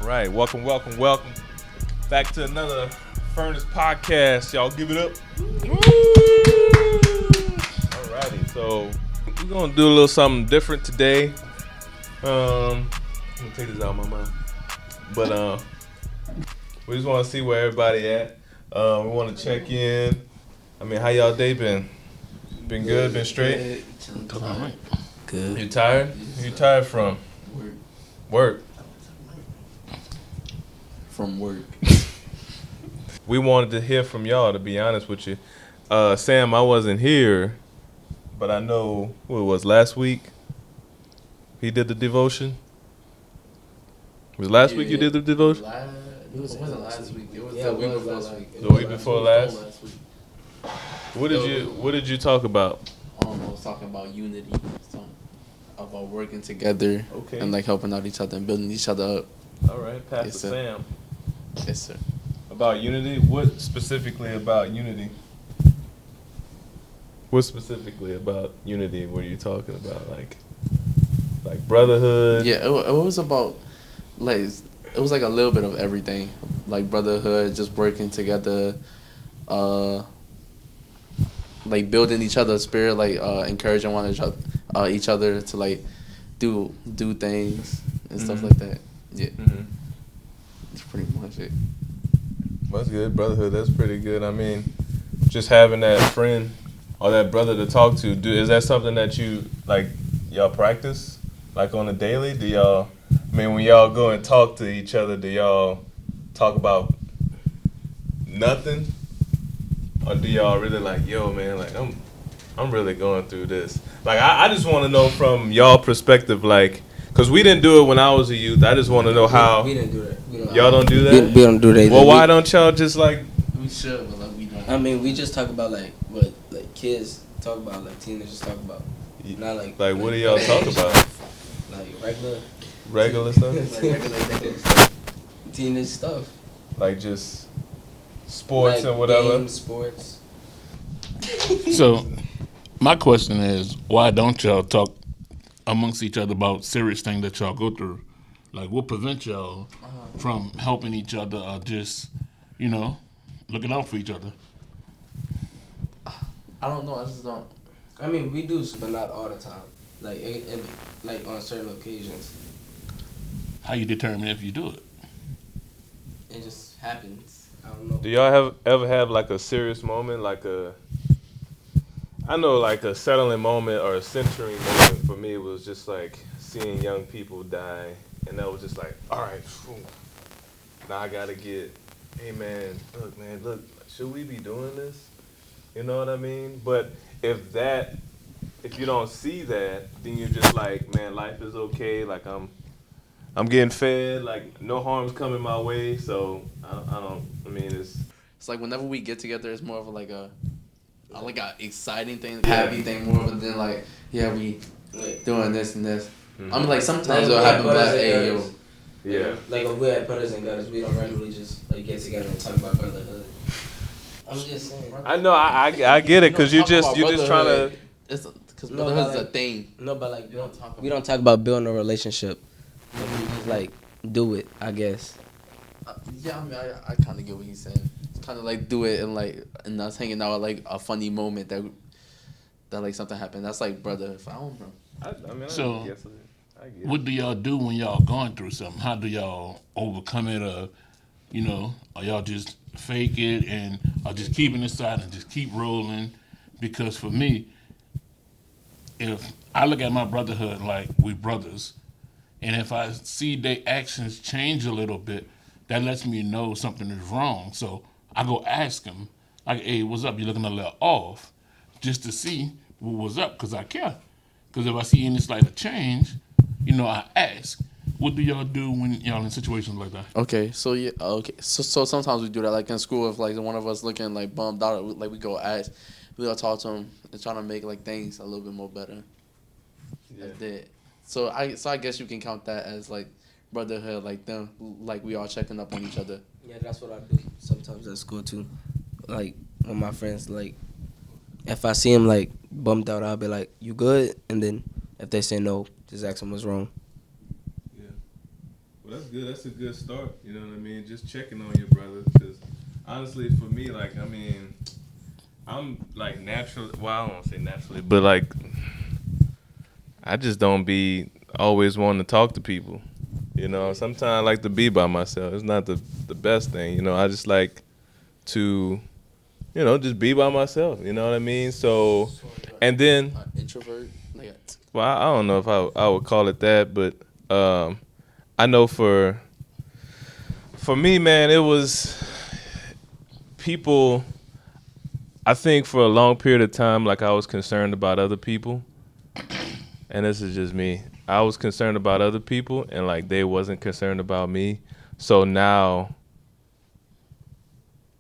right, welcome back to another Furnace podcast. Y'all give it up. Alrighty, so we're gonna do a little something different today. I'm gonna take this out of my mouth, but we just want to see where everybody at. We want to check in. I mean, how y'all day been? Been good? Been straight? Good. You tired? Who you tired from? Work. From work. We wanted to hear from y'all, to be honest with you. Sam, I wasn't here, but I know what it was last week. He did the devotion. Was last week you did the devotion? It wasn't last week. It was the week before last week. The week before last? What did you talk about? I was talking about unity, about working together, Okay. and like helping out each other and building each other up. All right, Pastor Yes, sir. Sam. Yes, sir. About unity? What specifically about unity? What specifically about unity were you talking about? Like brotherhood? Yeah, it was about like it was like a little bit of everything, like brotherhood, just working together, like building each other's spirit, like encouraging each other to like do things and stuff like that. Yeah, that's pretty much it. That's good. Brotherhood, that's pretty good. I mean, just having that friend or that brother to talk to, is that something that y'all practice, like on a daily? Do y'all, I mean, when y'all go and talk to each other, do y'all talk about nothing? Or do y'all really like, yo, man, like, I'm really going through this. Like, I just want to know from y'all perspective, like, because we didn't do it when I was a youth. I just want to know how. We didn't do that. Y'all don't do that? We don't do that. Well, why don't y'all just, like. We should, but like we don't. I mean, we just talk about, like, what, like, kids talk about, like, teenagers talk about. Not like. Like, what do y'all talk about? Like, regular. Regular stuff? Like, regular stuff. Teenage stuff. Like, just sports like and whatever? Games, sports. So, my question is, why don't y'all talk amongst each other about serious things that y'all go through? Like, what prevents y'all from helping each other or just, looking out for each other? I don't know. I just don't. I mean, we do, but not all the time. Like, like on certain occasions. How you determine if you do it? It just happens. I don't know. Do y'all ever have, like, a serious moment? I know, like, a settling moment or a centering moment for me was just, like, seeing young people die. And that was just like, all right, now I got to hey, man, look, should we be doing this? You know what I mean? But if you don't see that, then you're just like, man, life is okay. Like, I'm getting fed. Like, no harm's coming my way. So, It's like whenever we get together, it's more of a exciting thing, happy thing, more than like, yeah, we doing this and this. Mm-hmm. I mean, like sometimes it'll happen, but hey, yo. Yeah. Like, if we're at Brothers and Gutters, we don't regularly just, like, get together and talk about brotherhood. I'm just saying. I know, I get it, because you're just trying to. Because brotherhood's a thing. No, but, like, We don't talk about building a relationship. Like, we just, like, do it, I guess. Yeah, I mean, I kind of get what he's saying. It's kind of like do it and us hanging out at like a funny moment that like something happened. That's like brother. I don't know. So, I get what do y'all do when y'all going through something? How do y'all overcome it, or y'all just fake it and or just keeping it aside and just keep rolling? Because for me, if I look at my brotherhood like we brothers, and if I see their actions change a little bit, that lets me know something is wrong. So I go ask them, like, hey, what's up? You're looking a little off, just to see what was up, because I care. Because if I see any slight change, I ask. What do y'all do when y'all in situations like that? Okay, so yeah, okay, so sometimes we do that. Like in school, if like one of us looking like bummed out, like we go ask, we go talk to them and trying to make like things a little bit more better. Yeah. That's it. So I guess you can count that as like brotherhood, like them, like we all checking up on each other. Yeah, that's what I do sometimes at school, too. Like, when my friends, like, if I see them, like, bummed out, I'll be like, you good? And then if they say no, just ask them what's wrong. Yeah. Well, That's good. That's a good start. You know what I mean? Just checking on your brother. Because honestly, for me, like, I mean, I'm like naturally. Well, I don't want to say naturally, but like, I just don't be always wanting to talk to people. You know, sometimes I like to be by myself. It's not the best thing. You know, I just like to, you know, just be by myself. You know what I mean? So, and then, Introvert. Like, well, I don't know if I would call it that, but I know for me, man, it was people. I think for a long period of time, like I was concerned about other people, and this is just me. I was concerned about other people, and like they wasn't concerned about me. So now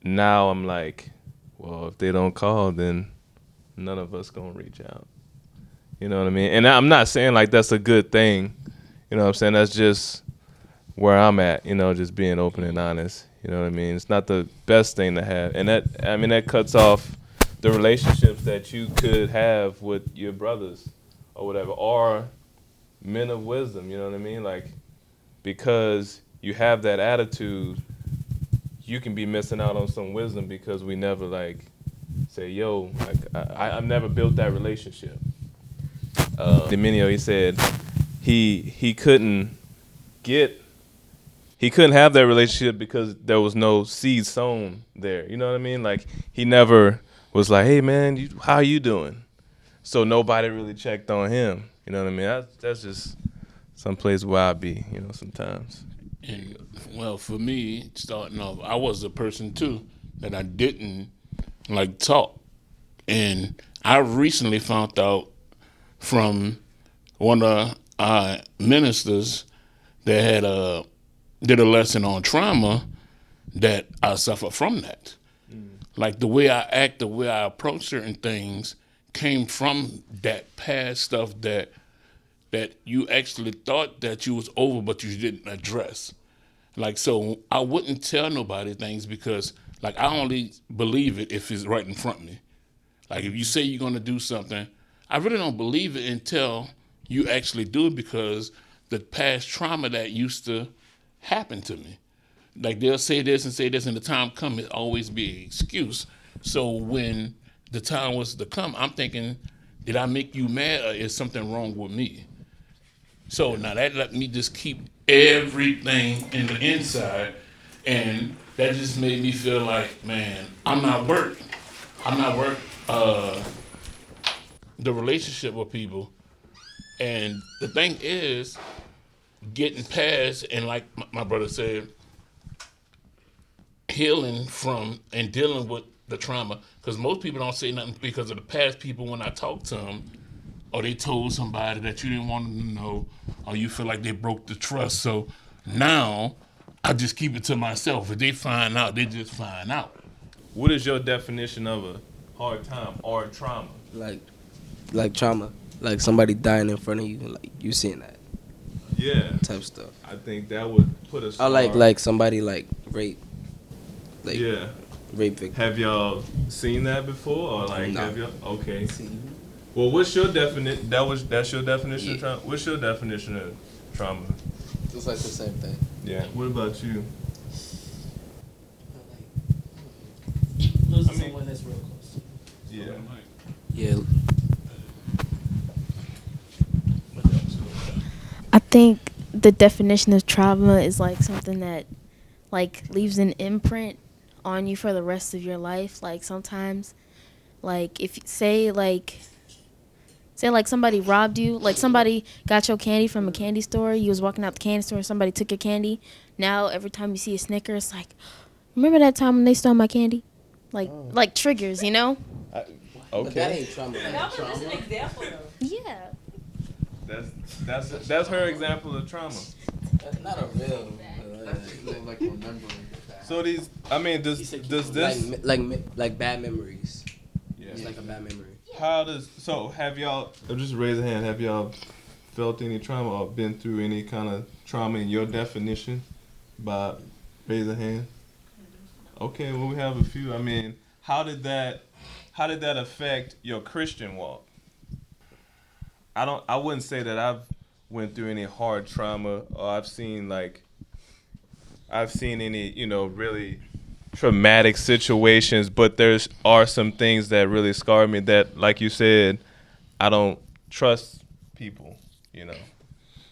I'm like, well, if they don't call, then none of us gonna reach out. You know what I mean? And I'm not saying like that's a good thing. You know what I'm saying? That's just where I'm at, you know, just being open and honest. You know what I mean? It's not the best thing to have. And that cuts off the relationships that you could have with your brothers or whatever, or men of wisdom, you know what I mean? Like, because you have that attitude, you can be missing out on some wisdom because we never like say, yo, like I've never built that relationship. Dominio, he said he couldn't have that relationship because there was no seed sown there. You know what I mean? Like he never was like, hey man, how you doing? So nobody really checked on him. You know what I mean? That's just some place where I be, you know, sometimes. And well, for me, starting off, I was a person too that I didn't like talk, and I recently found out from one of our ministers that had did a lesson on trauma that I suffer from that. Like the way I act, the way I approach certain things came from that past stuff that you actually thought that you was over, but you didn't address. Like, so I wouldn't tell nobody things because, like, I only believe it if it's right in front of me. Like, if you say you're going to do something, I really don't believe it until you actually do it because the past trauma that used to happen to me. Like, they'll say this, and the time comes, it always be an excuse. So when the time was to come, I'm thinking, did I make you mad or is something wrong with me? So now that let me just keep everything in the inside, and that just made me feel like, man, I'm not worth the relationship with people. And the thing is, getting past, and like my brother said, healing from and dealing with the trauma. Because most people don't say nothing because of the past people when I talk to them, or they told somebody that you didn't want them to know, or you feel like they broke the trust. So now I just keep it to myself. If they find out, they just find out. What is your definition of a hard time or trauma? Like trauma, like somebody dying in front of you, like you seeing that Yeah, type stuff. I think that would put us. I like somebody like rape, like yeah. rape victim. Have y'all seen that before, or like No. have y'all? Okay. Well, what's your definition? That's your definition of trauma. What's your definition of trauma? it's like the same thing. Yeah. What about you? Losing I mean- someone that's real close. Yeah. Yeah, I think the definition of trauma is like something that like leaves an imprint on you for the rest of your life. Like sometimes, like if say like somebody robbed you, like somebody got your candy from a candy store, you was walking out the candy store, somebody took your candy. Now every time you see a Snickers, like, remember that time when they stole my candy? Like triggers, you know? but that ain't trauma. That was just an example, though. Yeah. That's her example of trauma. That's not a real. Like remembering the past. So these, I mean, does this? Like bad memories. Yeah. It's like a bad memory. How does so? Have y'all? Just raise a hand. Have y'all felt any trauma or been through any kind of trauma in your definition? By raise a hand. Okay, well we have a few. I mean, how did that affect your Christian walk? I wouldn't say that I've went through any hard trauma or I've seen like I've seen any, really traumatic situations, but there's are some things that really scar me that, like you said, I don't trust people,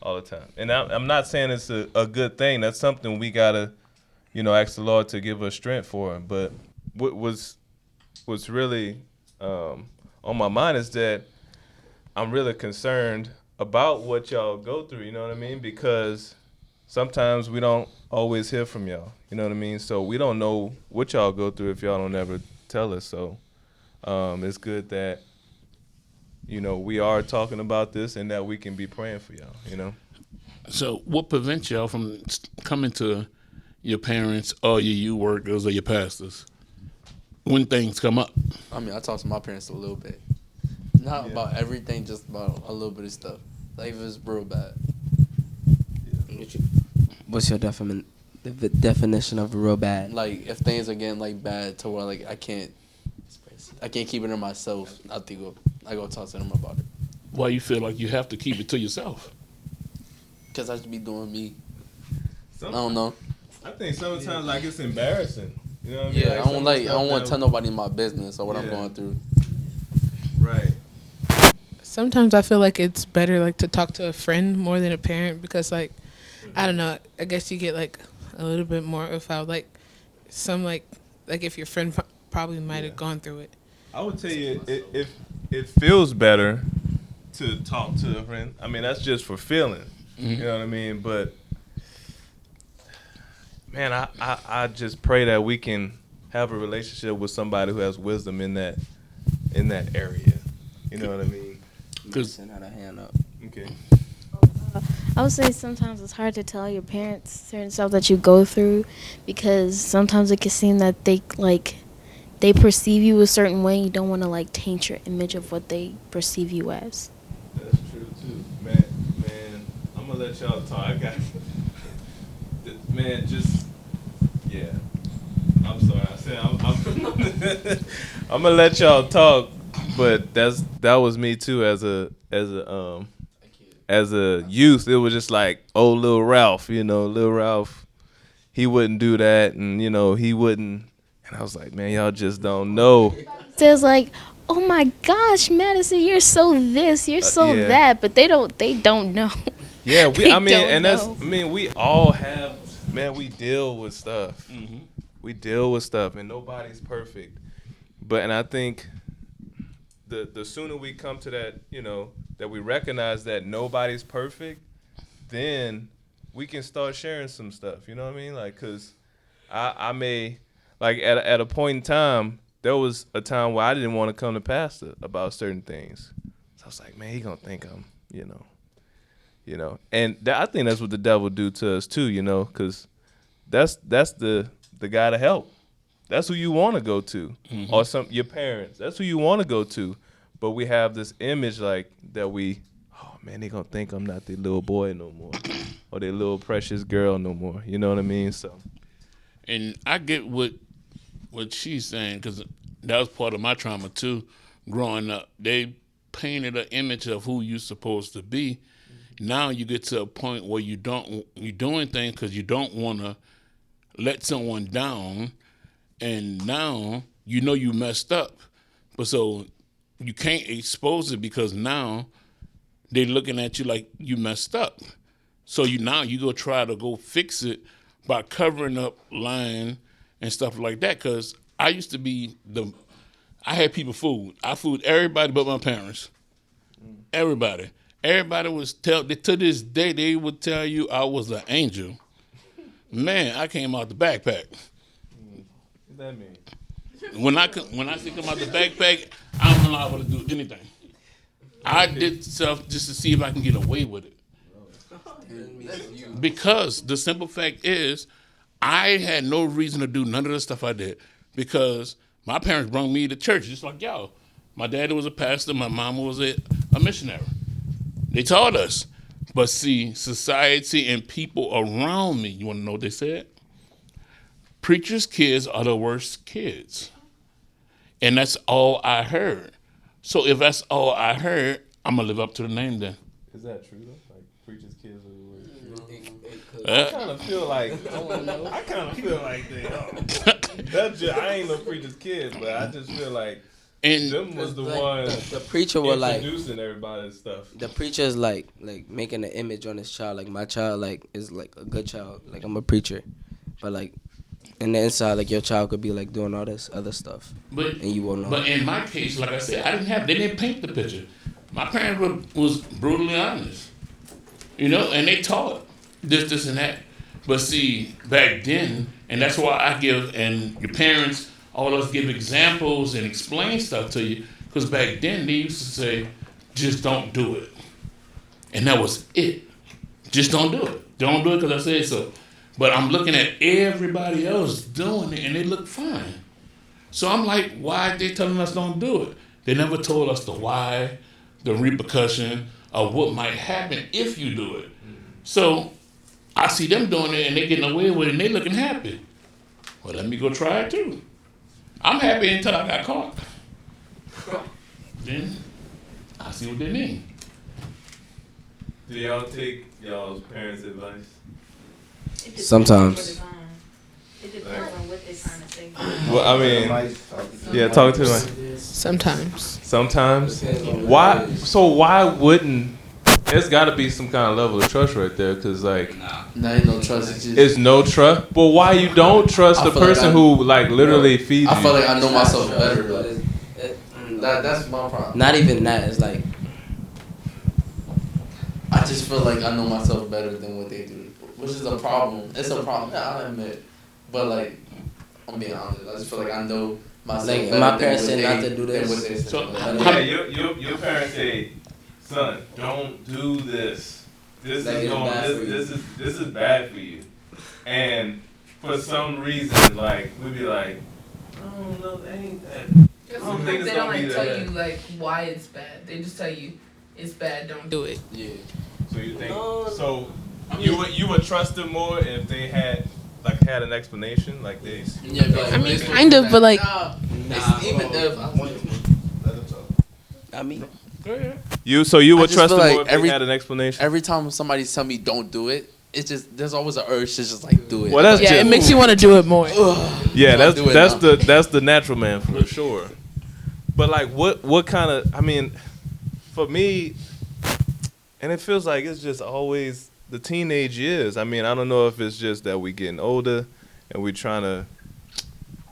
all the time. And I'm not saying it's a good thing. That's something we gotta, ask the Lord to give us strength for. But what's really on my mind is that I'm really concerned about what y'all go through. You know what I mean? Because sometimes we don't always hear from y'all. You know what I mean? So we don't know what y'all go through if y'all don't ever tell us. So it's good that we are talking about this and that we can be praying for y'all. So what prevents y'all from coming to your parents or your youth workers or your pastors when things come up? I mean, I talk to my parents a little bit. Not about everything, just about a little bit of stuff. Like if it's real bad. What's your the definition of real bad? Like if things are getting like bad to where like I can't keep it to myself. I go talk to them about it. Why you feel like you have to keep it to yourself? Cause I should be doing me. I don't know. I think sometimes like it's embarrassing. You know what I mean? Yeah, I don't want to tell nobody my business or what I'm going through. Right. Sometimes I feel like it's better like to talk to a friend more than a parent because like I don't know, I guess you get like a little bit more of how like some like if your friend probably might have gone through it. I would tell you if it feels better to talk to a friend. I mean that's just for feeling. Mm-hmm. You know what I mean? But man, I just pray that we can have a relationship with somebody who has wisdom in that area. You know what I mean? Because had a hand up. Okay. I would say sometimes it's hard to tell your parents certain stuff that you go through because sometimes it can seem that they perceive you a certain way. You don't want to like taint your image of what they perceive you as. That's true too, man. I'm gonna let y'all talk. I got man. Just yeah. I'm sorry. I said I'm gonna let y'all talk, but that was me too as a youth. It was just like, oh, Lil Ralph, Lil Ralph, he wouldn't do that, and he wouldn't. And I was like, man, y'all just don't know. Says like, oh my gosh, Madison, you're so this, you're so yeah. that, but they don't know. Yeah, They don't we all have, man, we deal with stuff. Mm-hmm. We deal with stuff, and nobody's perfect. And I think the sooner we come to that, that we recognize that nobody's perfect, then we can start sharing some stuff. You know what I mean? Like, because I may, like, at a point in time, there was a time where I didn't want to come to pastor about certain things. So I was like, man, he going to think I'm, And I think that's what the devil do to us too, because that's the guy to help. That's who you want to go to. Mm-hmm. Or your parents. That's who you want to go to. But we have this image like that oh man, they gonna think I'm not their little boy no more. Or their little precious girl no more. You know what I mean? So And I get what she's saying, because that was part of my trauma too, growing up. They painted an image of who you're supposed to be. Now you get to a point where you're doing things because you don't want to let someone down, and now you messed up, but so you can't expose it because now they're looking at you like you messed up. So you go try to go fix it by covering up, lying, and stuff like that. Because I used to be I had people fooled. I fooled everybody but my parents. Everybody. Everybody to this day, they would tell you I was an angel. Man, I came out the backpack. What that mean? When I say come out the backpack, I'm not liable to do anything. I did stuff just to see if I can get away with it. Because the simple fact is, I had no reason to do none of the stuff I did because my parents brought me to church just like y'all. My daddy was a pastor. My mama was a missionary. They taught us. But see, society and people around me, you want to know what they said? Preachers' kids are the worst kids. And that's all I heard. So if that's all I heard, I'm going to live up to the name then. Is that true though? Like preachers' kids are the worst? I kind of feel like they are. That's just, I ain't no preacher's kid, but I just feel like And them was the Like, ones the preacher will like introducing everybody and stuff. the preacher is like making an image on his child. Like my child like is like a good child. Like I'm a preacher, but like in the inside, like your child could be like doing all this other stuff, but and you won't know. But in my case, like I said, they didn't paint the picture. My parents was brutally honest, you know, and they taught this, and that. But see, back then, and that's why I give, and your parents, all of us give examples and explain stuff to you, because back then they used to say, just don't do it. And that was it. Just don't do it. Don't do it because I said so. But I'm looking at everybody else doing it, and they look fine. So I'm like, why are they telling us don't do it? They never told us the why, the repercussion of what might happen if you do it. So I see them doing it, and they getting away with it, and they looking happy. Well, let me go try it too. I'm happy until I got caught. Then I see what they mean. Do y'all take y'all's parents' advice? Sometimes. It depends on what they're trying to say. Well, I mean, yeah, talk to me. Sometimes. Sometimes. Why? So why wouldn't? There's got to be some kind of level of trust right there, cause like Nah, ain't no trust. It's just, it's no trust. But why you don't trust I the feel like person who like literally feeds I you? feel like I know myself better. But Though. That's my problem. not even that. It's like I just feel like I know myself better than what they do, which is a problem. It's a problem. Yeah, I admit, but like I'm being honest. I just feel like I know myself Like, better my than parents what said they- not to do than this. what they say. So, Yeah, your parents say, son, don't do this. This Like, is it's going. bad for you. This is bad for you. And for some reason, like we be like, I don't know, that ain't that. I don't think Sometimes it's they don't gonna be like tell that. you like why it's bad. They just tell you it's bad. Don't do it. Yeah. So you think? No. So you would trust them more if they had an explanation like this. Yeah, but like, I mean, it's- kind of, but like, Nah, it's even if I mean, You would just trust feel them like more if they had an explanation. every time somebody tell me don't do it, it's just there's always an urge to just like do it. Well, that's yeah, just, it makes you want to do it more. yeah, Don't do it that's now. that's the natural man for sure. But like, what kind of? I mean, for me, and it feels like it's just always the teenage years. I mean, I don't know if it's just that we getting older and we trying to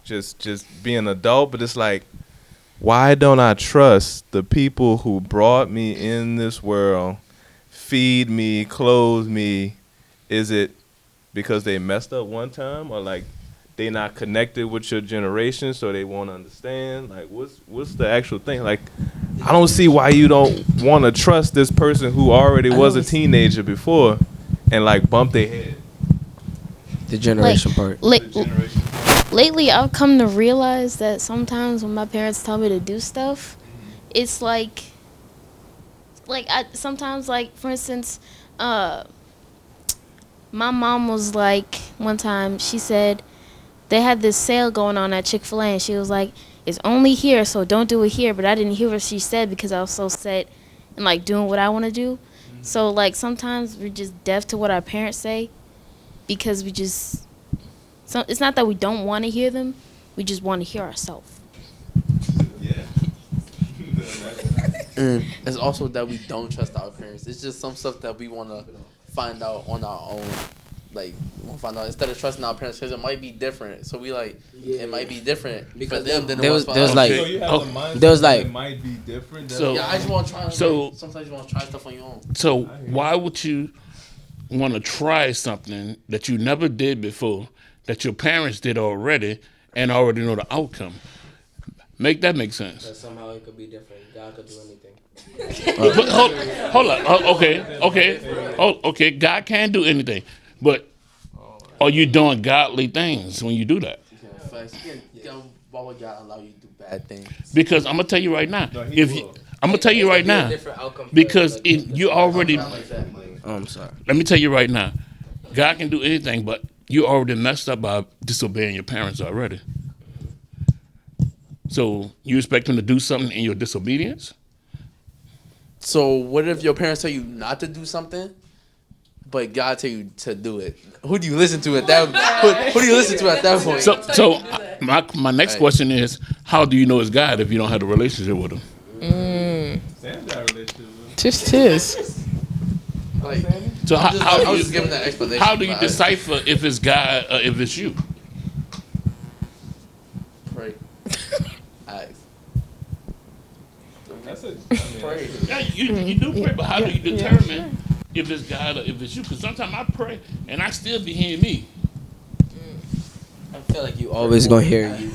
just be an adult, but it's like, why don't I trust the people who brought me in this world, feed me, clothe me? Is it because they messed up one time, or like they not connected with your generation, so they won't understand? Like, what's the actual thing? Like, I don't see why you don't want to trust this person who already was a teenager before, and like bump their head. the generation part. The generation. Lately, I've come to realize that sometimes when my parents tell me to do stuff, it's like I sometimes, like, for instance, my mom was like, one time she said they had this sale going on at Chick-fil-A, and she was like, it's only here, so don't do it here. But I didn't hear what she said because I was so set in like doing what I want to do. So like sometimes we're just deaf to what our parents say because we just. So it's not that we don't want to hear them, we just want to hear ourselves. Yeah. It's also that we don't trust our parents. It's just some stuff that we want to find out on our own. Like, we want to find out instead of trusting our parents because it might be different. So we like, it might be different Because for them than there it was- was for there was us. like- So you have the mindset there was that like- it might be different. So- Yeah, I just want to try. So- Sometimes you want to try stuff on your own. So why would you want to try something that you never did before, that your parents did already, and already know the outcome? Make that make sense? Somehow it could be different. God could do anything. Hold on. Okay. God can do anything, but are you doing godly things when you do that? Facts. Why would God allow you to do bad things? Because I'm gonna tell you right now. he If will. you, I'm gonna tell you right now, because you already. Like that. Oh, I'm sorry. Let me tell you right now, God can do anything, but you already messed up by disobeying your parents already. So you expect him to do something in your disobedience? So what if your parents tell you not to do something, but God tell you to do it. Who do you listen to at that? Who do you listen to at that point? So my next question is, how do you know it's God if you don't have a relationship with him? Sam's got a relationship with him. Just his. Like, So I was just giving that explanation. how do you decipher if it's God or if it's you? Pray. Ask. That's it. Pray. Yeah, you do pray, but how do you determine if it's God or if it's you? Because sometimes I pray and I still be hearing me. I feel like you always gonna hear you.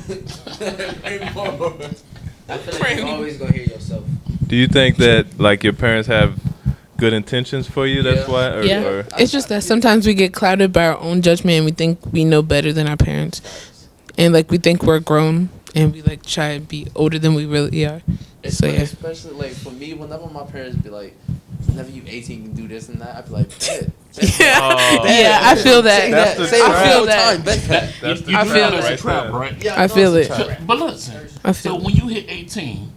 I feel like you always gonna hear yourself. Do you think that like your parents have good intentions for you? That's Yeah. why. Or, Yeah. or It's just that sometimes we get clouded by our own judgment and we think we know better than our parents. And like we think we're grown and we like try to be older than we really are. So yeah. Especially like for me, whenever my parents be like, whenever you 18, you can do this and that, I be like, bet. Yeah. Oh. Yeah, I feel that. That's the Say trap. I feel that. time, bet that. That's the You I do feel know it. that's a trap, there. right? Yeah, I know feel it's a it. trap. But listen, I so feel when you hit 18,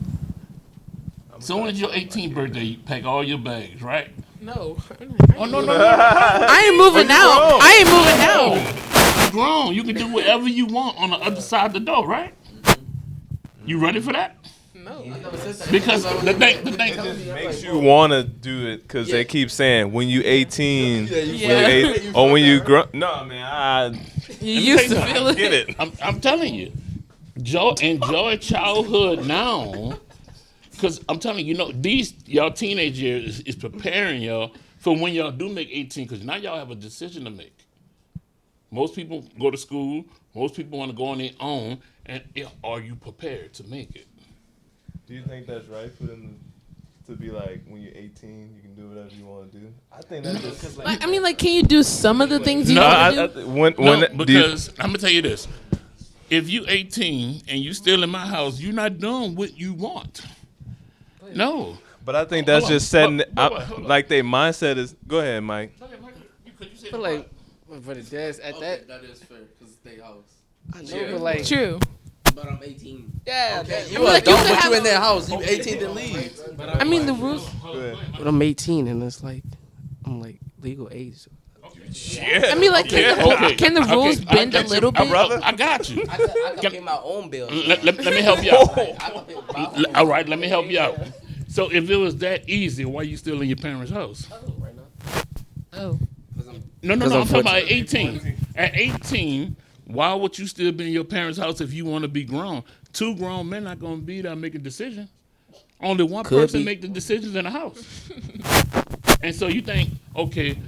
soon as your 18th birthday, you pack all your bags, right? No. Oh no. I ain't moving out. I ain't moving out. You're grown. You can do whatever you want on the other side of the door, right? You ready for that? No. Because the thing. makes you want to do it because they keep saying when you 18, Yeah. or when you grow. No, man, You used to Let me feel I get it. it. I'm telling you, enjoy childhood now, because I'm telling you, these y'all teenage years is preparing y'all for when y'all do make 18, because now y'all have a decision to make. Most people go to school. Most people want to go on their own, and are you prepared to make it? Do you think that's right for them to be like when you're 18, you can do whatever you want to do? I think that's just Like, I mean, like, can you do some of the things you No, want to do? when No, do you- because I'm gonna tell you this: if you 18 and you still in my house, you're not doing what you want. No. but I think that's Hold on. just setting Wait, hold on. like their mindset is. Go ahead, Mike. I feel like for the dads at that, that is fair because it's their house. I know, but like, True. but I'm 18. Yeah, Okay. you mean, are like, you adult, could but you have- in their house. You 18 to leave. I mean, the rules. Go ahead. But I'm 18 and it's like, I'm like legal age. I mean, like, can the rules I bend a got little you. bit? I got you. I can pay my own bills. Let me help you out. I can pay my own All right, let me help you out. So if it was that easy, why you still in your parents' house? right now. Oh. No, Because I'm I'm talking about at 18. At 18, why would you still be in your parents' house if you want to be grown? Two grown men not going to be there make a decision. Only one Could person be. make the decisions in the house. And so you think, okay,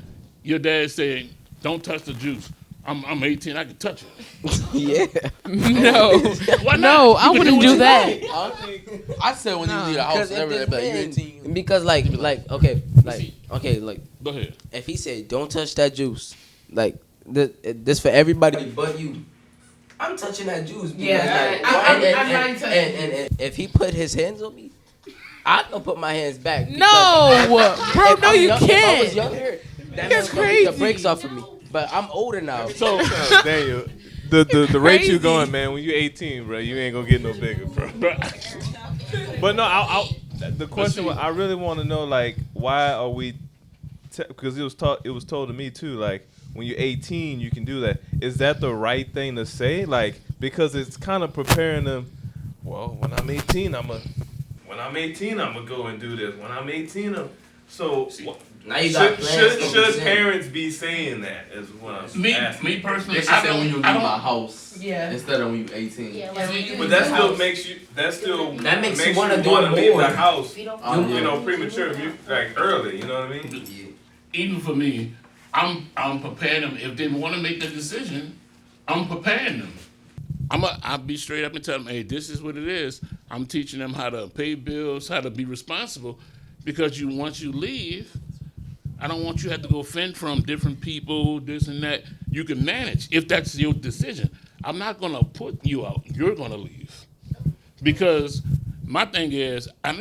your dad said, don't touch the juice. I'm 18, I can touch it. Yeah. No. Why not? No, You I can do wouldn't what do you that. want. I said when you leave the house, Because if everybody this be like, you man- 18. because like okay, like Go ahead. if he said don't touch that juice, like this for everybody but you. I'm touching that juice. because, Yeah, like, I'm and- not and- touching and if he put his hands on me, I don't put my hands back. because No, bro, if no, I'm you young- If I was can't. younger, that That's man would take the crazy. brakes off of me. But I'm older now. So, Daniel, the rate you Crazy. going, man. When you're 18, bro, you ain't gonna get no bigger, bro. bro, But no, the question was, I really want to know, like, why are we? Because it was told to me too, like, when you're 18, you can do that. Is that the right thing to say? Like, because it's kind of preparing them. Well, when I'm 18, I'm gonna go and do this. When I'm 18, so Now you got plans. should parents be saying that? Is what I'm asking. me personally, They should I say when you don't. leave I my don't. house Yeah. instead of when you 18. Yeah, like when you But leave that the still house. makes you. That makes you wanna do wanna it leave more. the house. If you don't Um, follow You know, the premature, rules, like early. You know what I mean? Even for me, I'm preparing them. If they want to make the decision, I'm preparing them. I'll be straight up and tell them, hey, this is what it is. I'm teaching them how to pay bills, how to be responsible, because once you leave, I don't want you to have to go fend from different people, this and that. You can manage if that's your decision. I'm not gonna put you out. You're gonna leave, because my thing is, I'm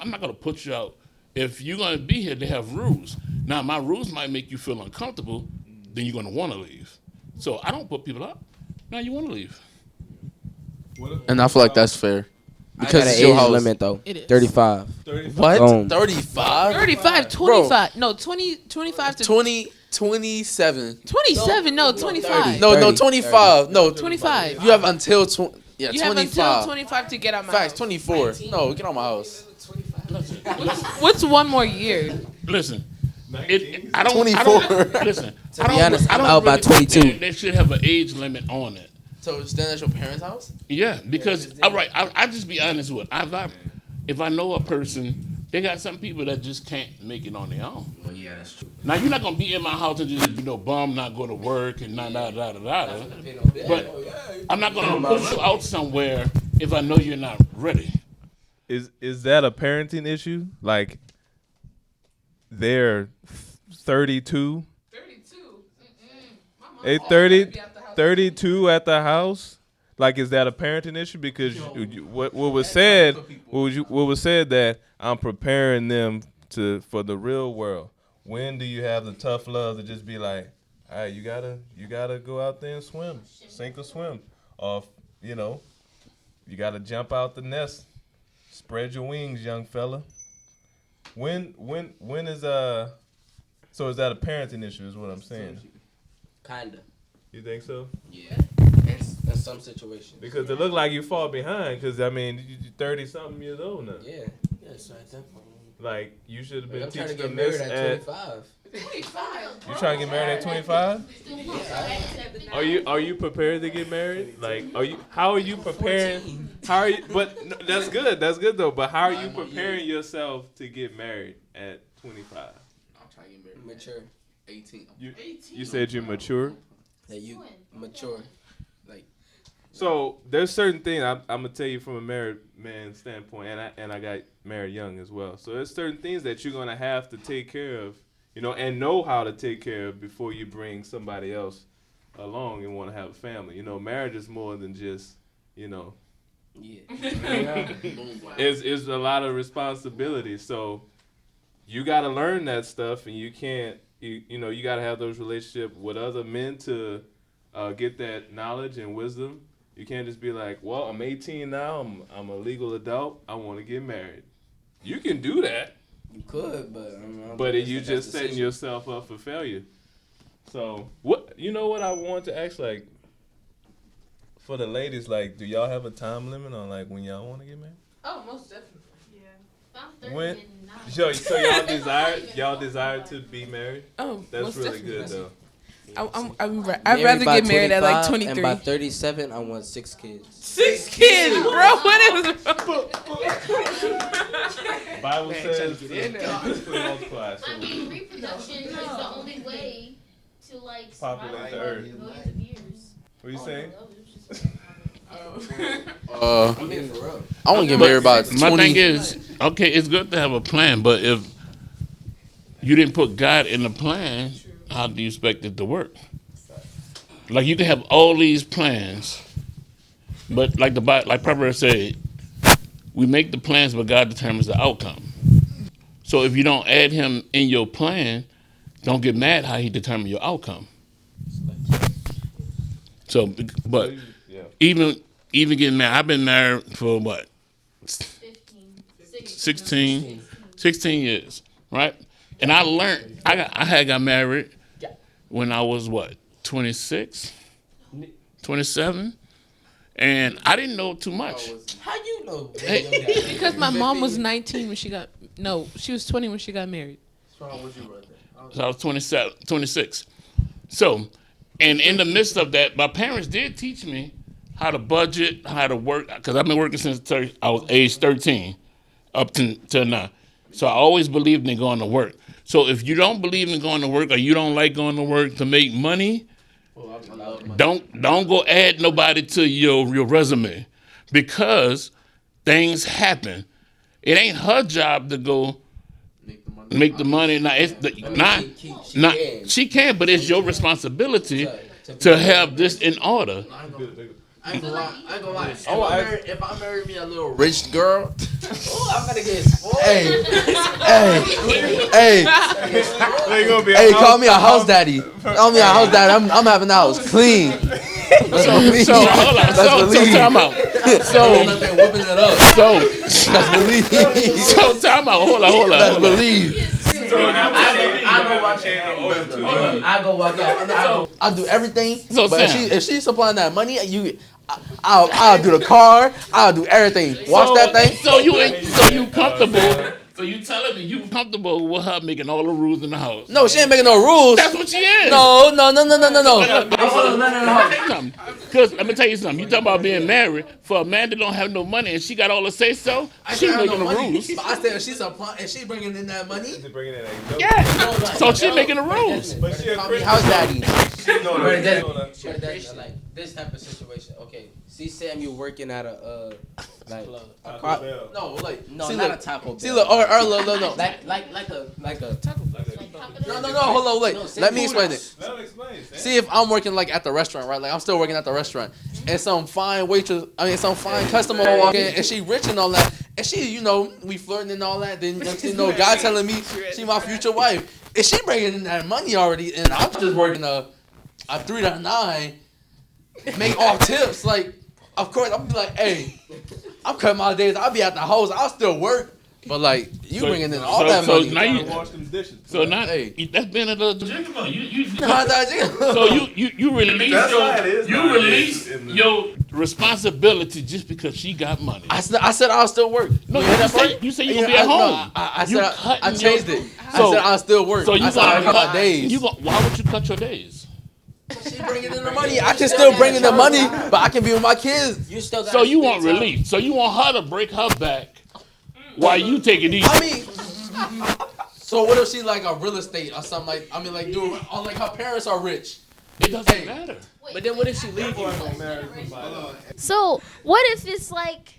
not gonna put you out. If you're gonna be here, they have rules. Now my rules might make you feel uncomfortable, then you're gonna want to leave. So I don't put people out. Now you want to leave. And I feel like that's fair. I Because got an it's your age house. limit though. It is. 35. What? Boom. 35? 35, 25. No, 25 to 20. 27. 27? No, 25. No, 30, 25. No, 25. You have until yeah, You have 25. until 25 to get out my Facts, house. 24. No, get out my house. What's one more year? Listen, I don't. 24. Listen, To be honest, I'm out by think 22. They should have an age limit on it. So stand at your parents' house? Yeah, because all right, I just be honest with. If I know a person, they got some people that just can't make it on their own. Well, yeah, that's true. Now you're not gonna be in my house and just bum, not go to work and da. But I'm not gonna push you out somewhere if I know you're not ready. Is that a parenting issue? Like they're 32, 32 at the house. Like, is that a parenting issue? Because what was said, what was said that I'm preparing them for the real world. When do you have the tough love to just be like, all right, you gotta go out there and swim, sink or swim, or you gotta jump out the nest, spread your wings, young fella. When is so is that a parenting issue? Is what I'm saying. Kinda. You think so? Yeah. In some situations. Because it look like you fall behind. Because I mean, you're 30-something years old now. Yeah. Yes, at that point. Like you should have been I'm trying to teaching get them this married at at. 25. You trying to get married at 25? Are you prepared to get married? Like, how are you preparing? How are you? But no, that's good. That's good though. But how are you preparing yourself to get married at 25? I'm trying to get married. Mature. 18. You said you're mature. That you mature. Like. So there's certain things I'm gonna tell you from a married man's standpoint, and I got married young as well. So there's certain things that you're gonna have to take care of, and know how to take care of before you bring somebody else along and want to have a family. Marriage is more than just, Yeah. it's a lot of responsibility. So you got to learn that stuff, and you can't, you got to have those relationships with other men to get that knowledge and wisdom. You can't just be like, well, I'm 18 now, I'm a legal adult, I want to get married. You can do that. You could, but But you just setting yourself up for failure. So what I want to ask, like, for the ladies, like, do y'all have a time limit on like when y'all want to get married? Oh, most definitely. When? So y'all desire to be married? Oh, That's most really definitely. good though. I'd rather get married at like 23. And by 37, I want 6 kids. 6 kids, bro. What is Bible says multiply. So I mean, reproduction is the only way to like survive populate the for earth. millions of years. What you saying? I'm being for real. I want to get married by 20. My thing is, okay, it's good to have a plan, but if you didn't put God in the plan, how do you expect it to work? Like you can have all these plans, but like Proverbs said, we make the plans, but God determines the outcome. So if you don't add Him in your plan, don't get mad how He determines your outcome. So, but even getting married, I've been married for what? 16 years, right? And I learned, I had got married when I was what, 26, 27? And I didn't know too much. How you know? Because my mom was 19 when she got, she was 20 when she got married. So I was 26. So, and in the midst of that, my parents did teach me how to budget, how to work, because I've been working since I was age 13 up to now. So I always believed in going to work. So if you don't believe in going to work or you don't like going to work to make money, don't go add nobody to your resume, because things happen. It ain't her job to go make the money. Now she can, but it's your responsibility to have this in order. I ain't gonna lie. If I marry me a little rich girl, I'm gonna get spoiled. hey, call me a house daddy. Call me a house daddy. I'm having the house clean. So hold on. So time out. So time out. Hold on. Let's believe. I go walk out. I'll do everything. So, but Sam. if she's supplying that money, I'll do the car. I'll do everything. Watch that thing. So you comfortable? So you telling me you comfortable with her making all the rules in the house? No, she ain't making no rules. That's what she is. No. Because let me tell you something. You talking about being married for a man that don't have no money and she got all the say so. She making the rules. But I said if she's supplying, if she bringing in that money, Yeah. So she making the rules. But she a call me Christian. house daddy. Like this type of situation. Okay, see Sam, you working at a car. No, like No, see, not look, a Taco Bell. See, look, or no. Like a Taco Bell. No, hold on, wait. No, Let me explain it. Let him explain. See, if I'm working like at the restaurant, right? Like I'm still working at the restaurant, and some fine some fine customer walk in, and she rich and all that, and she, we flirting and all that. Then guy telling me she my future wife, and she bringing in that money already, and I'm just working a 3 to 9, make all tips. Like, of course, I'm be like, hey, I'm cutting my days. I'll be at the house. I'll still work. But like you bringing in all that money. Now you Wash them dishes. so now Hey. that's been a little jiggle. You So so you release That's why it is you nowadays release in the- your responsibility just because she got money. I said I'll still work. No, hear that part? you say you gonna be at home. I You said I cutting changed your- it. So- I said I'll still work. So you I said I'll cut my days. why would you cut your days? She bringing in the money. I can still bring in the money, but I can be with my kids. You still got. So you want relief. So you want her to break her back while you take it easy. I mean, so what if she like a real estate or something like? I mean, like, dude, or like her parents are rich. It doesn't matter. But then what if she leave you? So what if it's like,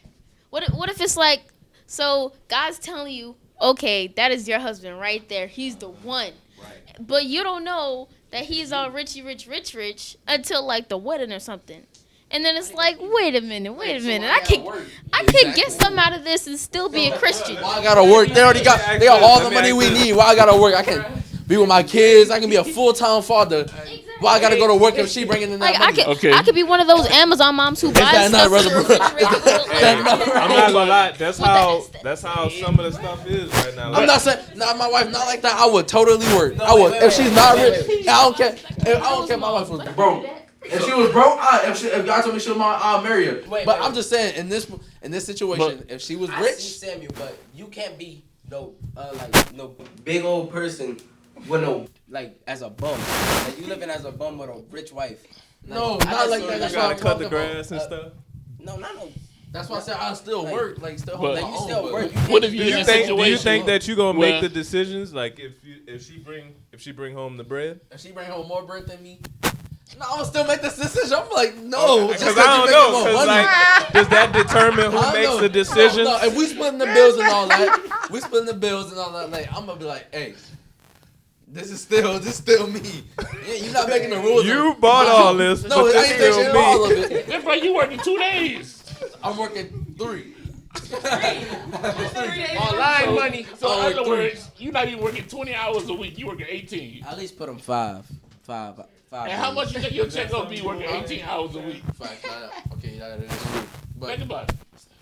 what if it's like, so God's telling you, okay, that is your husband right there. He's the one. Right. But you don't know that he's all rich until like the wedding or something. And then it's like, wait a minute. I could get something out of this and still be a Christian. Why I gotta work? They got all the money we need. Why I gotta work? I can be with my kids. I can be a full-time father. Why I gotta go to work if she bringing in that Like money? I could be one of those Amazon moms who buys that not stuff from relevant? the refrigerator. I'm not gonna lie. That's But how some of the stuff is right now. I'm not saying, my wife not like that. I would totally work. I would if she's not rich. I don't care. I don't care. If my wife was broke. If she was broke, if God told me she was my, I'll marry her. But I'm just saying, in this situation, if she was I rich, see Samuel, but you can't be no big old person with no as a bum. Like you living as a bum with a rich wife. no, I not like just- that. You That's gotta what I'm cut the talking about. grass and stuff. No, not no. That's why I said I still work, still hold But- my Like you own, still but- work. What if you Do in you a think? situation? Do you think that you gonna where- make the decisions? Like if she bring home the bread? If she bring home more bread than me, no, I'm gonna still make this decision. I'm like, no, just Because 'cause I you don't making know. more Because money. like, does that determine who I don't makes know. the decisions? No, if we splitting the bills and all that, like, I'm gonna be like, hey, this is still me. Yeah, you're not making the rules. You bought all this, No, but I this ain't still taking me. all of it. That's right. You working 2 days. I'm working 3. Online money. So Oh, in other 3. words, you're not even working 20 hours a week. You working 18. At least put them five. And how much you think your check gonna be working 18 hours a week? Okay, that is true. But Think about it.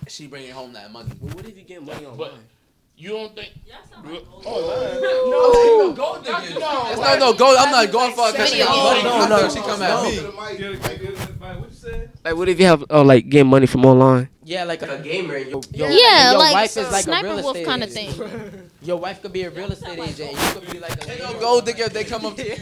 she bringing home that money. But what if you get money But online? you don't think? No gold diggers. It's not no gold. I'm not going for it because she got money. No. She come at me. What you said? Like what if you have get money from online? Yeah, like a gamer. And your like wife is like a Sniper real Wolf estate kind of agent. thing. Your wife could be a real estate agent. And you could be like a Ain't gamer. no gold digger. They come up to you.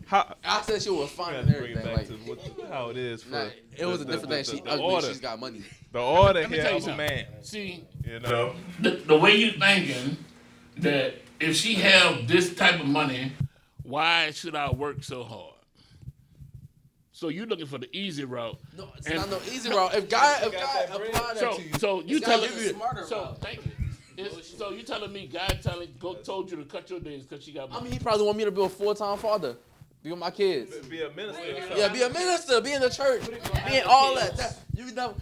How? I said she was We fine gotta and bring it everything. back to how it is for. Nah, it was a different thing. She the ugly. order. She's got money. The order Let me here tell you of a something. man. See, You know. the way you thinking that if she have this type of money, why should I work so hard? So you looking for the easy route. No, it's And- not no easy route. If God apply that So, to you, so you it's gotta telling give you the smarter so route. thank you. So you telling me God told you to cut your days because she got I money. mean, he probably want me to be a full-time father, be with my kids. Be a minister. or something. Yeah, be a minister, be in the church, be in all that. You know,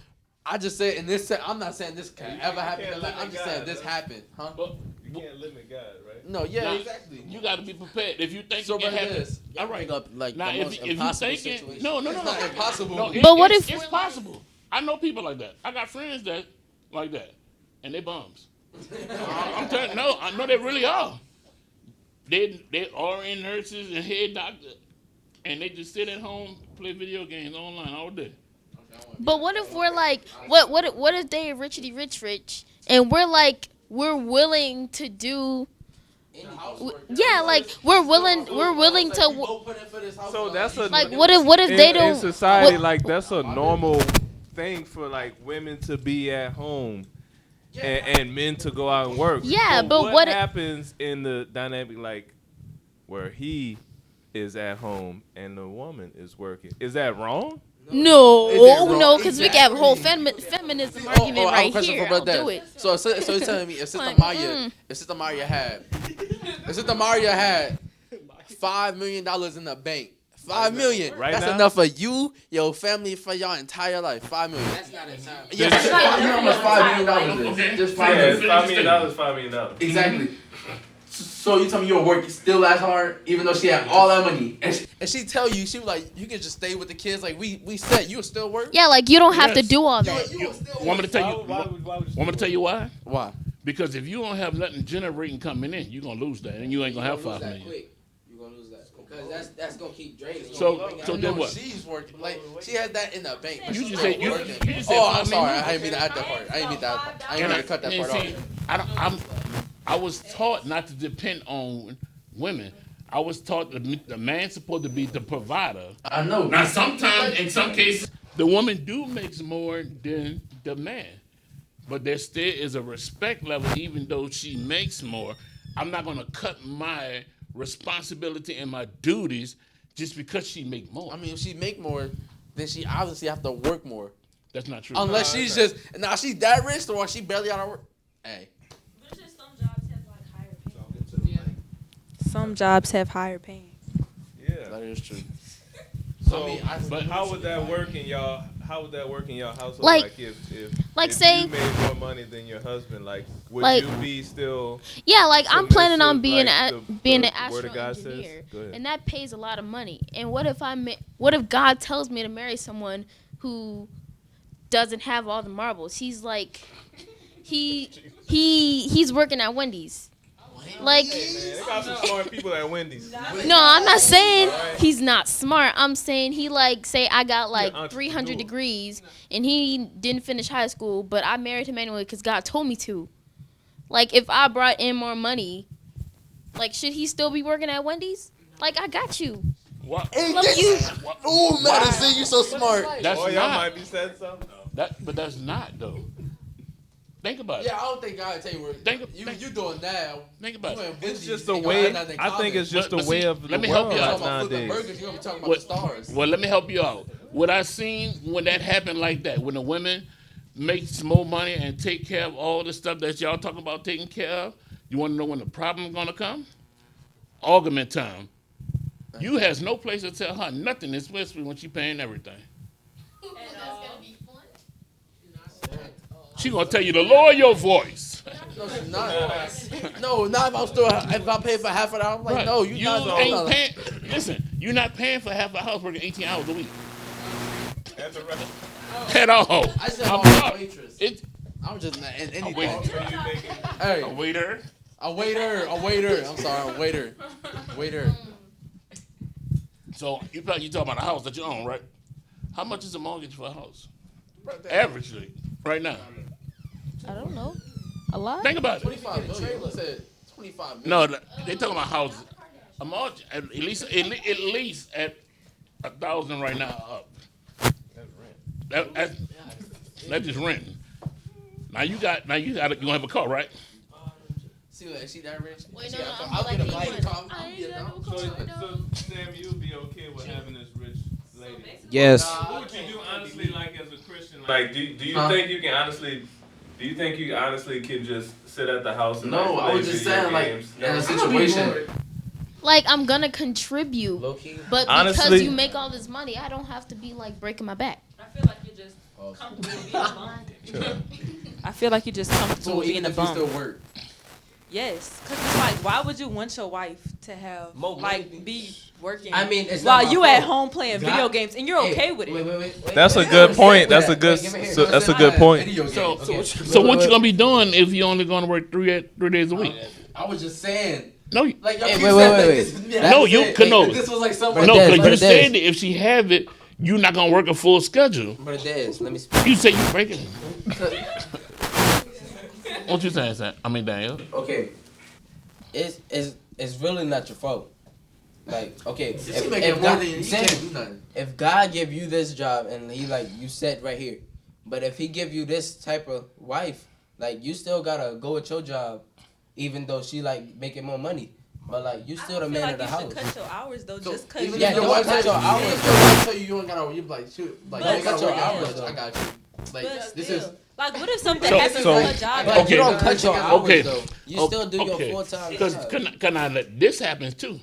I just said in this. I'm not saying this can ever happen. can't In life. I'm limit just saying God, this though. happened, huh? But You can't limit God, right? No, yeah, now, exactly. you got to be prepared. If you think So it can brother, happen, this. all right. Bring up like Now, the most if you impossible thinking, situation. no, It's not impossible. No, But what it's, if- it's possible? I know people like that. I got friends that like that, and they bums. I'm telling no, I know they really are. they RN nurses and head doctors, and they just sit at home, play video games online all day. But what if we're like, what if they richity rich, and we're willing to do, yeah, like we're willing to, So that's a like what if they don't? in society what- like that's a normal thing for like women to be at home and men to go out and work. Yeah, but what happens in the dynamic like where he is at home and the woman is working? Is that wrong? No, Is it wrong? no, because we can have a whole feminism argument I have a right question here. for I'll Brother do Dad. it. So you're telling me if Sister Like, Maya, if Sister Maya had $5 million in the bank. 5 million. Right That's now? enough for you, your family, for your entire life. 5 million. That's not enough. Yeah, you know how much $5 million is? Okay. Just Yeah, $5 it's million. $5 million. Exactly. So you tell me you're working still as hard, even though she had all that money, and she tell you, she was like, you can just stay with the kids, like we said, you will still work. Yeah, like you don't have to Yes. do all that. You will still Want me to tell you? Why would you Want me to tell you why? Why? Because if you don't have nothing generating coming in, you're gonna lose that, and you ain't gonna have 5 million. You're gonna lose that because that's gonna keep draining. So I then know what? She's working. Like she had that in the bank. But You she's just still said you working. just said Oh, I'm 5 sorry. million. I didn't mean to add that part. I didn't mean that. I didn't mean to cut that And part see, off. I was taught not to depend on women. I was taught the man's supposed to be the provider. I know. Now, sometimes, in some cases, the woman do makes more than the man, but there still is a respect level. Even though she makes more, I'm not gonna cut my responsibility and my duties just because she make more. I mean, if she make more, then she obviously have to work more. That's not true. Unless she's just now she's that rich or she barely out of work. Hey, There's just some jobs have like higher pay. Some jobs have higher paying. Yeah. that is true. So, I mean, but how would that work in y'all? How would that work in your household? Like- if like if say- you made more money than your husband, like would Like- you be still? Yeah, like I'm planning on being like being the an word of astro God says? engineer, Go ahead. and that pays a lot of money. And what if God tells me to marry someone who doesn't have all the marbles? He's like, he's working at Wendy's. Like, Man, they got some smart people at Wendy's. no, I'm not saying he's not smart. I'm saying he like say I got like entrepreneur. 300 degrees and he didn't finish high school, but I married him anyway because God told me to. Like, if I brought in more money, like, should he still be working at Wendy's? Like, I got you. what? Love you. Oh, Madison, you so smart. That's Oh, y'all not. might be said something. But that's not though. Think about Yeah, it. I don't think God tell you where you doing that. Think about You it. ain't It's busy. just You a ain't way. got nothing in I think common. it's just But a way see, of the let me help world you out. Talking about flipping nowadays. burgers, you're gonna be talking about the stars. Well, let me help you out. What I seen when that happened like that, when the women makes more money and take care of all the stuff that y'all talking about taking care of, you want to know when the problem gonna come? Argument time. You has no place to tell her nothing, especially when she paying everything. She gonna tell you to lower your voice. No, she's not. No, not if I pay for half of that. I'm like, Right. no, you not. ain't paying. Listen, you're not paying for half a house working 18 hours a week At the restaurant. at all. I just said I'm I'm not. a waitress. It, I'm just not in a anything. waiter. Hey, A waiter. a waiter. I'm sorry, a waiter. So you talking about a house that you own, right? How much is the mortgage for a house? Averagely, right now. I don't know. A lot? Think about it. 25 million. He said 25 million. No, they talking about houses. A mortgage at least at 1,000 right now up. That's just renting. Now you gonna have a car, right? See that rich? Wait, See, no, I'll I'm get a like bike. anyone. I'll I get ain't a got no dog. car. So Sam, you'd be okay with having this rich lady? Yes. What would you do honestly, like as a Christian? Like, do you Huh? think you can honestly? Do you think you honestly can just sit at the house and No, like, I play was just video saying, like, games? in a situation. Like, I'm gonna contribute, Low key. but because Honestly- you make all this money, I don't have to be like breaking my back. I feel like you're just comfortable being a bum. I feel like you're just comfortable So being even a if you still bum. work. Yes, because it's like, why would you want your wife to have, More like, money. be working I mean, it's while not my you at fault. home playing God- video games and you're okay with it? Wait. That's a Wait, good wait, point. wait, That's a wait, good. give it here. So that's a I good had point. video games. So Okay. so what you gonna be doing if you only gonna work three days a week? I was just saying, No, Like, y'all Hey, keep wait, saying, wait, like, wait. this- yeah, No, that's you it. could know. Like, this was like something. no, Des, because but you Des- said that if she have it, you're not gonna work a full schedule. But Des, let me speak. You say you breaking it. What you saying, Sam? I mean, Daniel. Okay, it's really not your fault. Like, okay, If she making more God, than you, you Sam, can't do nothing. if God give you this job and he like you said right here, but if he give you this type of wife, like you still gotta go with your job, even though she like making more money. But like you still the man of the house. You should cut your hours though, So, just cause even you Yeah, if your don't wife cut your tell you- hours, even if your wife tell you you ain't gotta, you be like, shoot, like, But you ain't gotta cut work your out hours, much. though. I got you. Like, but this still, is. like, what if something So- happens so- on her job? But Okay. you don't cut your hours Okay. though. You still do your full time Because job. can I let this happens too?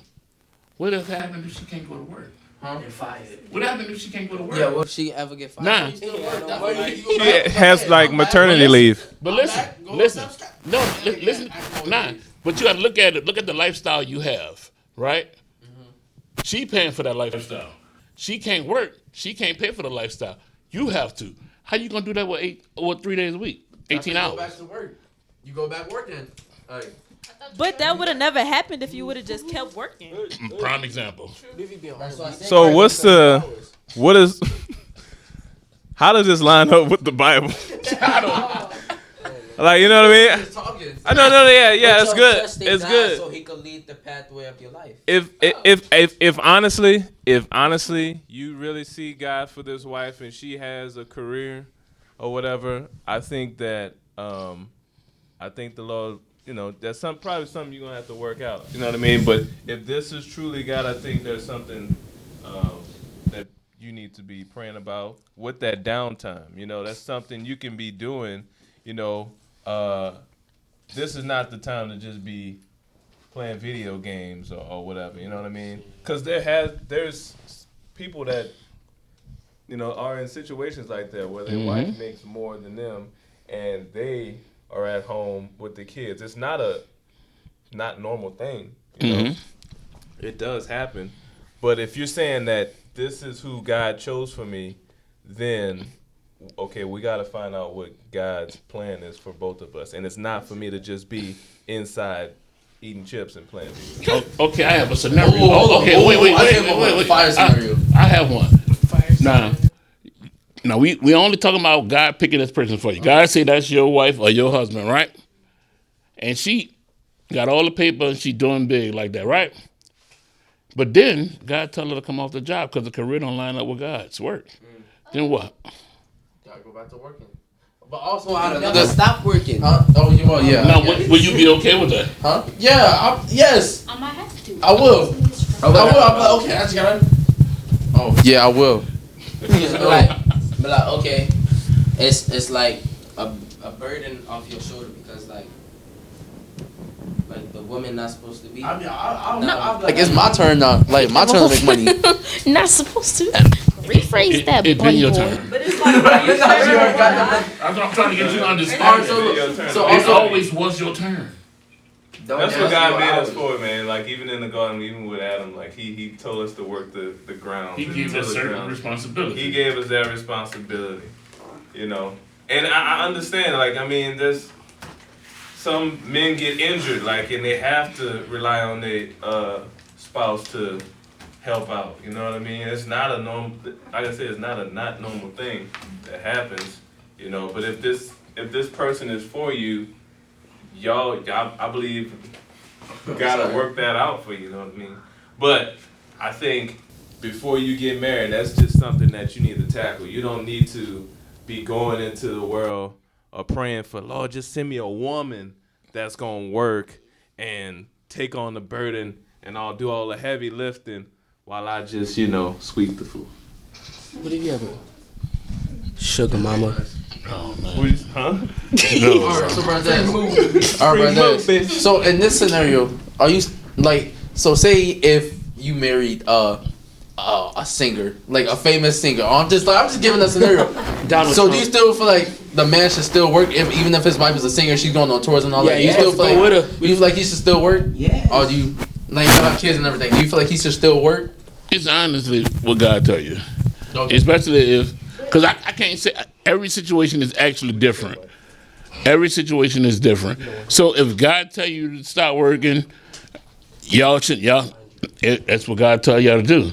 What if happens if she can't go to work? Huh? What happens if she can't go to work? Yeah, what if she ever get fired? Nah. You still work, That's though. why Like, you go She back. has Hey, like I'm back. maternity leave. But I'm listen, back. Go listen. back, stop. No, Yeah, listen. act more Nah, days. but you got to look at it. Look at the lifestyle you have, right? She paying for that lifestyle. She can't work. She can't pay for the lifestyle. You have to. How you gonna do that with 3 days a week, 18 Go hours? back to work. You go back working. Like, But that would have never happened if you would have just kept working. Prime example. that's what I said. So what's the what is? How does this line up with the Bible? Like, you know what I mean? just talking. I know, no, yeah, Put it's your good. trust in It's God good. So he could lead the pathway of your life. If honestly you really see God for this wife and she has a career or whatever, I think that I think the Lord, you know, that's probably something you're gonna have to work out. You know what I mean? But if this is truly God, I think there's something that you need to be praying about with that downtime. You know, that's something you can be doing. You know, this is not the time to just be playing video games or whatever, you know what I mean? Because there's people that, you know, are in situations like that where their wife makes more than them and they are at home with the kids. It's not a not normal thing, you know? It does happen. But if you're saying that this is who God chose for me, then okay, we got to find out what God's plan is for both of us. And it's not for me to just be inside eating chips and playing video games. Okay, I have a scenario. Hold on, Okay, hold wait, on. I came up with a fire scenario. I have one. Now we only talking about God picking this person for you. God say that's your wife or your husband, right? And she got all the paper and she doing big like that, right? But then God tell her to come off the job because the career don't line up with God's work. Then what? Gotta go back to working. But also, Stop working. Oh, you will, yeah. Now, will you be okay with that? Huh? Yeah, yes. I might have to. I will. I will. I'm like, okay, I just gotta. Oh, yeah, I will. Be like, okay, it's like a burden off your shoulder because like the woman not supposed to be. I mean, I'm like, it's my turn now. Like, my turn to make money. Not supposed to. Rephrase that, It's been buddy your boy. turn. But it's like, why you I'm trying to get you to understand. Alright, So so it also, always was your turn. That's what God made us for, man. Like, even in the garden, even with Adam, like, he told us to work the ground. He gave us certain responsibilities. He gave us that responsibility, you know. And I understand, like, I mean, there's some men get injured, like, and they have to rely on their spouse to help out. You know what I mean? It's not a normal, like I said, it's not a not normal thing that happens, you know. But if this person is for you, y'all, I believe, gotta work that out for you. You know what I mean? But I think before you get married, that's just something that you need to tackle. You don't need to be going into the world or praying for, Lord, just send me a woman that's gonna work and take on the burden and I'll do all the heavy lifting while I just, you know, sweep the food. What do you have? Sugar mama. Oh man. Huh? No. alright, so Brandez. Alright, Brandez. So in this scenario, are you like, so say if you married a singer, like a famous singer. I'm just giving a scenario. So do you still feel like the man should still work even if his wife is a singer, she's going on tours and all that? You still feel like you feel like he should still work? Yeah. Or do you like you have kids and everything? Do you feel like he should still work? It's honestly what God tell you. Okay. Especially if, because I can't say, every situation is actually different. Every situation is different. So if God tell you to stop working, that's what God told y'all to do.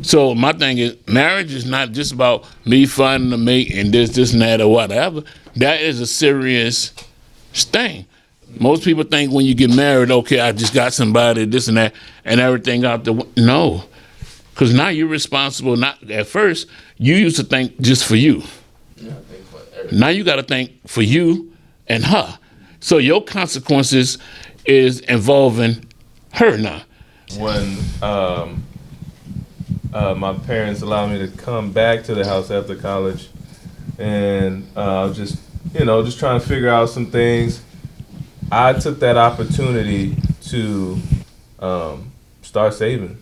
So my thing is, marriage is not just about me finding a mate and this and that or whatever. That is a serious thing. Most people think when you get married, okay, I just got somebody, this and that, and everything out the no, because now you're responsible. Not at first, you used to think just for you. Now you got to think for you and her. So your consequences is involving her now. When my parents allowed me to come back to the house after college, and I was just trying to figure out some things. I took that opportunity to start saving,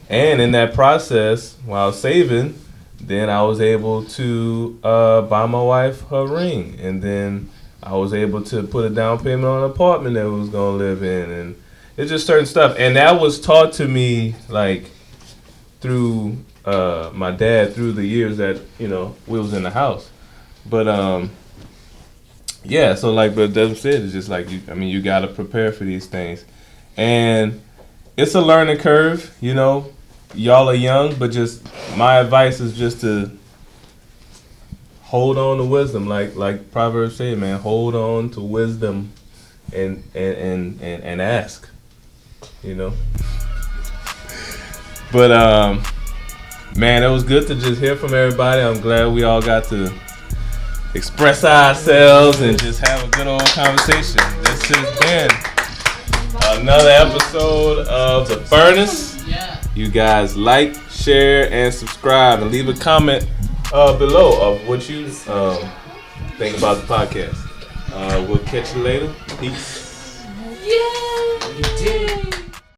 and in that process, while saving, then I was able to buy my wife her ring, and then I was able to put a down payment on an apartment that we was gonna live in, and it's just certain stuff, and that was taught to me like through my dad through the years that we was in the house, but yeah. So like, but Desmond said, it's just like you gotta prepare for these things, and it's a learning curve. Y'all are young, but just my advice is just to hold on to wisdom, like Proverbs say, man. Hold on to wisdom, and ask. But man, it was good to just hear from everybody. I'm glad we all got to express ourselves and just have a good old conversation. This has been another episode of The Furnace. You guys like, share, and subscribe, and leave a comment below of what you think about the podcast. We'll catch you later. Peace.